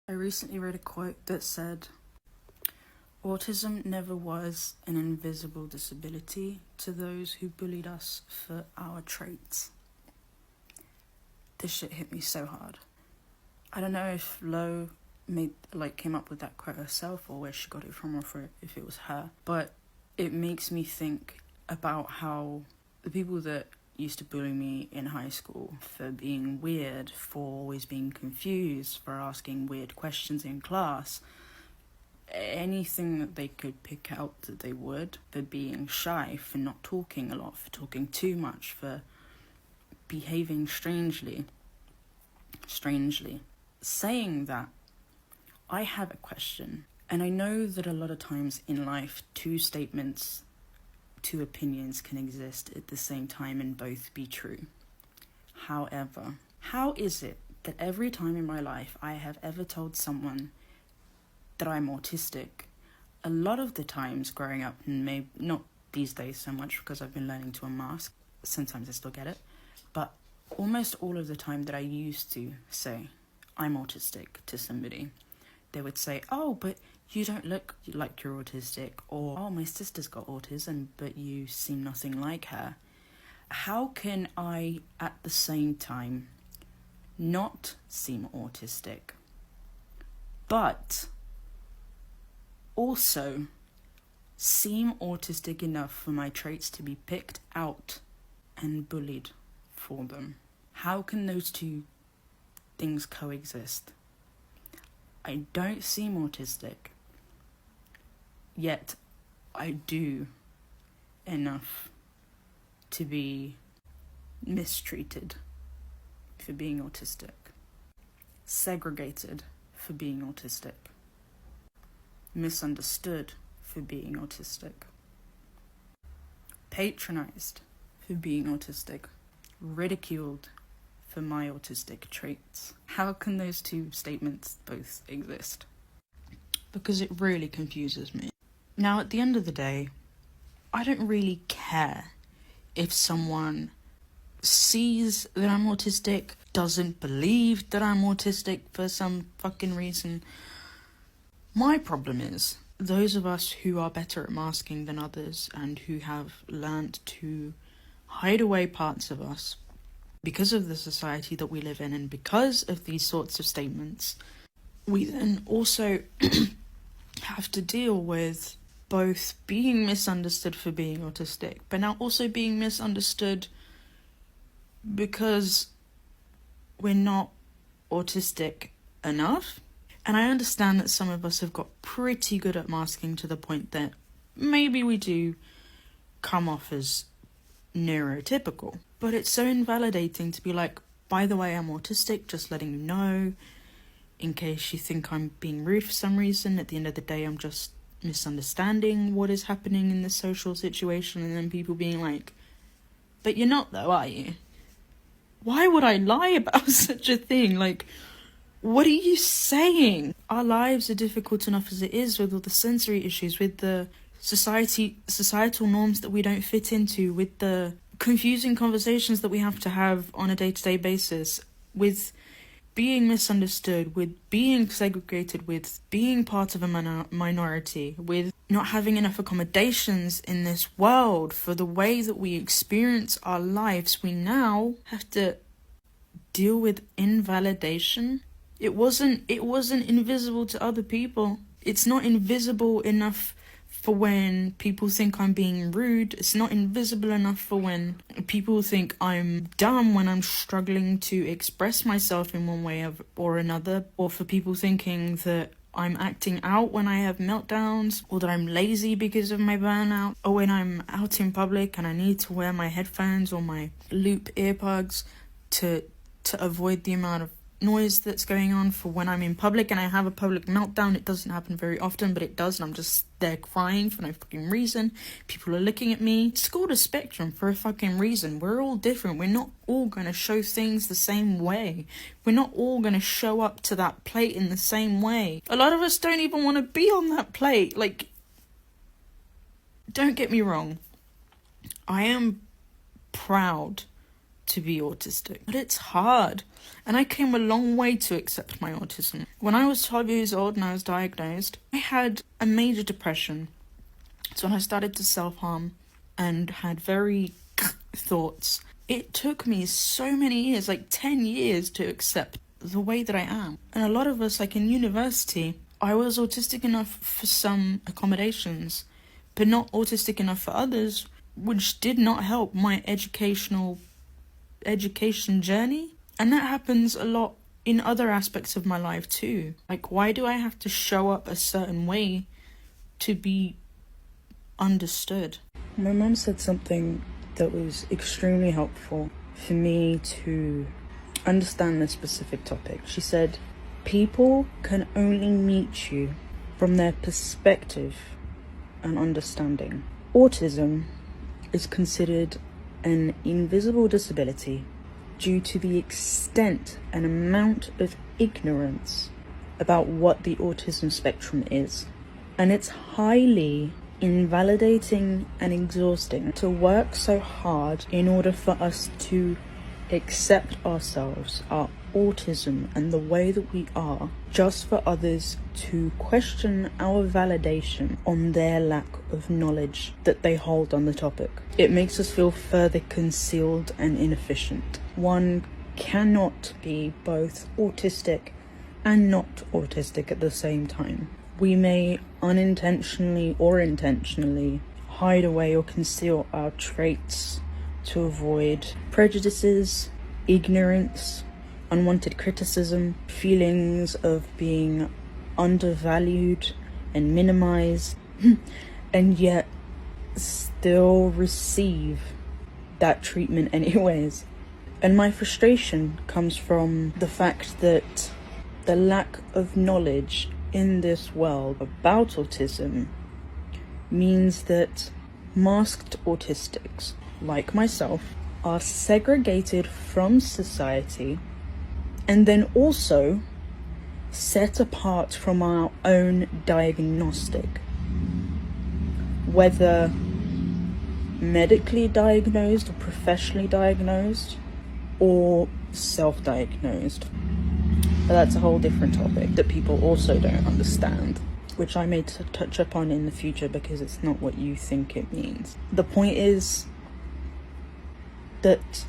I recently read a quote that said, "Autism never was an invisible disability to those who bullied us for our traits." This shit hit me so hard. I don't know if Lo came up with that quote herself or where she got it from, or if it was her, but it makes me think about how the people that used to bully me in high school for being weird, for always being confused, for asking weird questions in class, anything that they could pick out that they would, for being shy, for not talking a lot, for talking too much, for behaving strangely. Saying that, I have a question, and I know that a lot of times in life, two opinions can exist at the same time and both be true. However, how is it that every time in my life I have ever told someone that I'm autistic, a lot of the times growing up, and maybe not these days so much because I've been learning to unmask, sometimes I still get it, but almost all of the time that I used to say I'm autistic to somebody, they would say, "Oh, but you don't look like you're autistic," or "Oh, my sister's got autism, but you seem nothing like her." How can I, at the same time, not seem autistic, but also seem autistic enough for my traits to be picked out and bullied for them? How can those two things coexist? I don't seem autistic, yet I do enough to be mistreated for being autistic, segregated for being autistic, misunderstood for being autistic, patronized for being autistic, ridiculed for my autistic traits. How can those two statements both exist? Because it really confuses me. Now, at the end of the day, I don't really care if someone sees that I'm autistic, doesn't believe that I'm autistic for some fucking reason. My problem is those of us who are better at masking than others and who have learnt to hide away parts of us because of the society that we live in and because of these sorts of statements, we then also have to deal with both being misunderstood for being autistic, but now also being misunderstood because we're not autistic enough. And I understand that some of us have got pretty good at masking to the point that maybe we do come off as neurotypical. But it's so invalidating to be like, by the way, I'm autistic, just letting you know, in case you think I'm being rude for some reason. At the end of the day, I'm just misunderstanding what is happening in the social situation, and then people being like, "But you're not though, are you?" Why would I lie about such a thing? Like, what are you saying? Our lives are difficult enough as it is, with all the sensory issues, with the societal norms that we don't fit into, with the confusing conversations that we have to have on a day-to-day basis, with being misunderstood, with being segregated, with being part of a minority, with not having enough accommodations in this world for the way that we experience our lives. We now have to deal with invalidation. It wasn't invisible to other people. It's not invisible enough for when people think I'm being rude. It's not invisible enough for when people think I'm dumb when I'm struggling to express myself in one way or another, or for people thinking that I'm acting out when I have meltdowns, or that I'm lazy because of my burnout, or when I'm out in public and I need to wear my headphones or my loop earplugs to avoid the amount of noise that's going on for when I'm in public and I have a public meltdown. It doesn't happen very often, but it does, and I'm just there crying for no fucking reason. People are looking at me. It's called a spectrum for a fucking reason. We're all different. We're not all going to show things the same way. We're not all going to show up to that plate in the same way. A lot of us don't even want to be on that plate. Like, don't get me wrong. I am proud to be autistic, but it's hard. And I came a long way to accept my autism. When I was 12 years old and I was diagnosed, I had a major depression. So when I started to self-harm and had very thoughts, it took me so many years, like 10 years, to accept the way that I am. And a lot of us, like in university, I was autistic enough for some accommodations, but not autistic enough for others, which did not help my education journey. And that happens a lot in other aspects of my life too. Like, why do I have to show up a certain way to be understood? My mum said something that was extremely helpful for me to understand this specific topic. She said, people can only meet you from their perspective and understanding. Autism is considered an invisible disability due to the extent and amount of ignorance about what the autism spectrum is. And it's highly invalidating and exhausting to work so hard in order for us to accept ourselves, our autism, and the way that we are, just for others to question our validation on their lack of knowledge that they hold on the topic. It makes us feel further concealed and inefficient. One cannot be both autistic and not autistic at the same time. We may unintentionally or intentionally hide away or conceal our traits to avoid prejudices, ignorance, unwanted criticism, feelings of being undervalued and minimized, and yet still receive that treatment anyways. And my frustration comes from the fact that the lack of knowledge in this world about autism means that masked autistics, like myself, are segregated from society and then also set apart from our own diagnostic, whether medically diagnosed or professionally diagnosed or self-diagnosed. But that's a whole different topic that people also don't understand, which I may touch upon in the future because it's not what you think it means. The point is that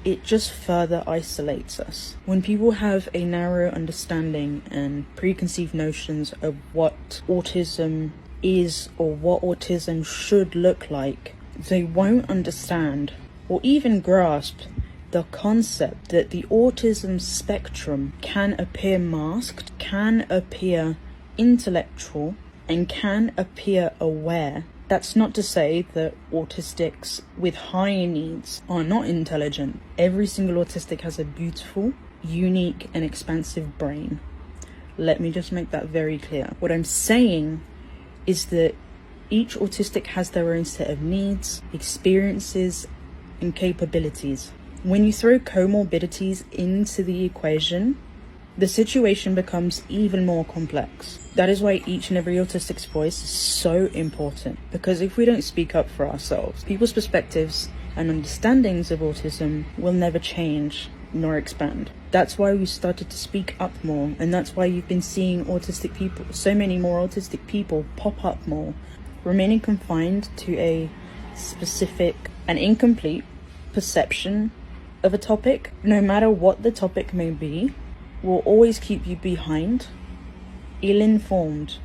it just further isolates us. When people have a narrow understanding and preconceived notions of what autism is or what autism should look like, they won't understand or even grasp the concept that the autism spectrum can appear masked, can appear intellectual, and can appear aware. That's not to say that autistics with high needs are not intelligent. Every single autistic has a beautiful, unique, and expansive brain. Let me just make that very clear. What I'm saying is that each autistic has their own set of needs, experiences, and capabilities. When you throw comorbidities into the equation, the situation becomes even more complex. That is why each and every autistic's voice is so important, because if we don't speak up for ourselves, people's perspectives and understandings of autism will never change nor expand. That's why we started to speak up more, and that's why you've been seeing autistic people, so many more autistic people pop up more. Remaining confined to a specific and incomplete perception of a topic, no matter what the topic may be, will always keep you behind, ill-informed,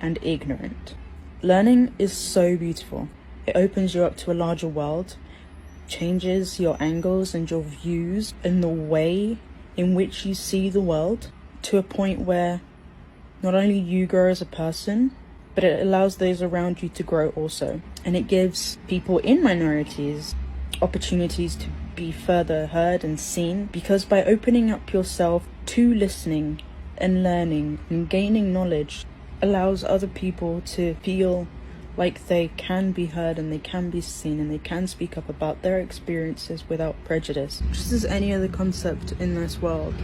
and ignorant. Learning is so beautiful. It opens you up to a larger world, changes your angles and your views and the way in which you see the world to a point where not only you grow as a person, but it allows those around you to grow also. And it gives people in minorities opportunities to be further heard and seen, because by opening up yourself to listening and learning and gaining knowledge allows other people to feel like they can be heard and they can be seen and they can speak up about their experiences without prejudice. Just as any other concept in this world,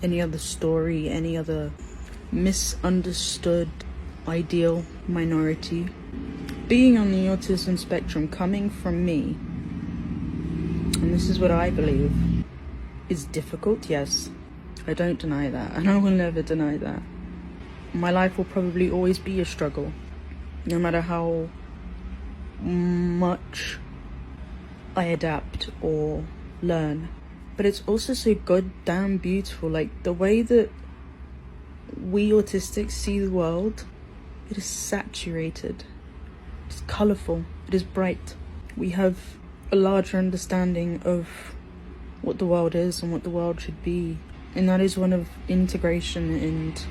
any other story, any other misunderstood ideal minority, being on the autism spectrum, coming from me, and this is what I believe, is difficult, yes. I don't deny that, and I will never deny that. My life will probably always be a struggle, no matter how much I adapt or learn. But it's also so goddamn beautiful, like the way that we autistics see the world. It is saturated, it is colourful, it is bright. We have a larger understanding of what the world is and what the world should be, and that is one of integration and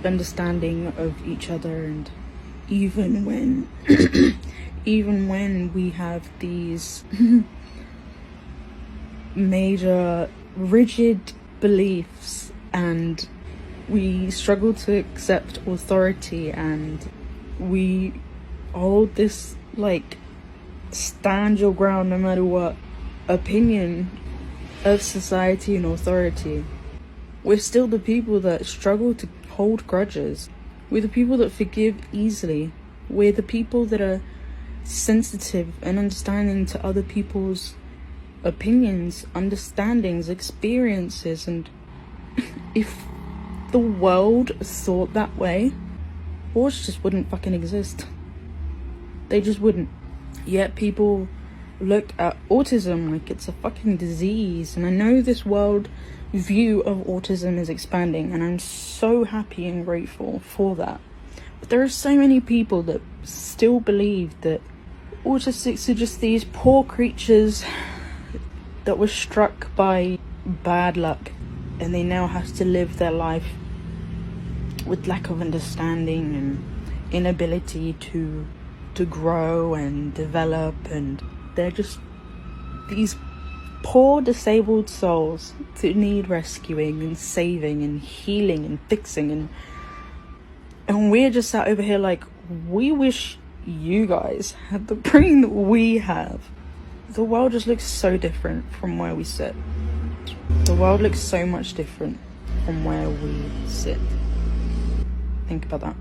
understanding of each other. And even when even when we have these major rigid beliefs and we struggle to accept authority, and we hold this like stand your ground no matter what opinion of society and authority, we're still the people that struggle to hold grudges. We're the people that forgive easily. We're the people that are sensitive and understanding to other people's opinions, understandings, experiences. And if the world thought that way, wars just wouldn't fucking exist. They just wouldn't. Yet people look at autism like it's a fucking disease, and I know this world view of autism is expanding, and I'm so happy and grateful for that. But there are so many people that still believe that autistics are just these poor creatures that were struck by bad luck, and they now have to live their life with lack of understanding and inability to grow and develop, and they're just these poor disabled souls that need rescuing and saving and healing and fixing, and we're just sat over here like, we wish you guys had the brain that we have. The world just looks so different from where we sit. The world looks so much different from where we sit. Think about that.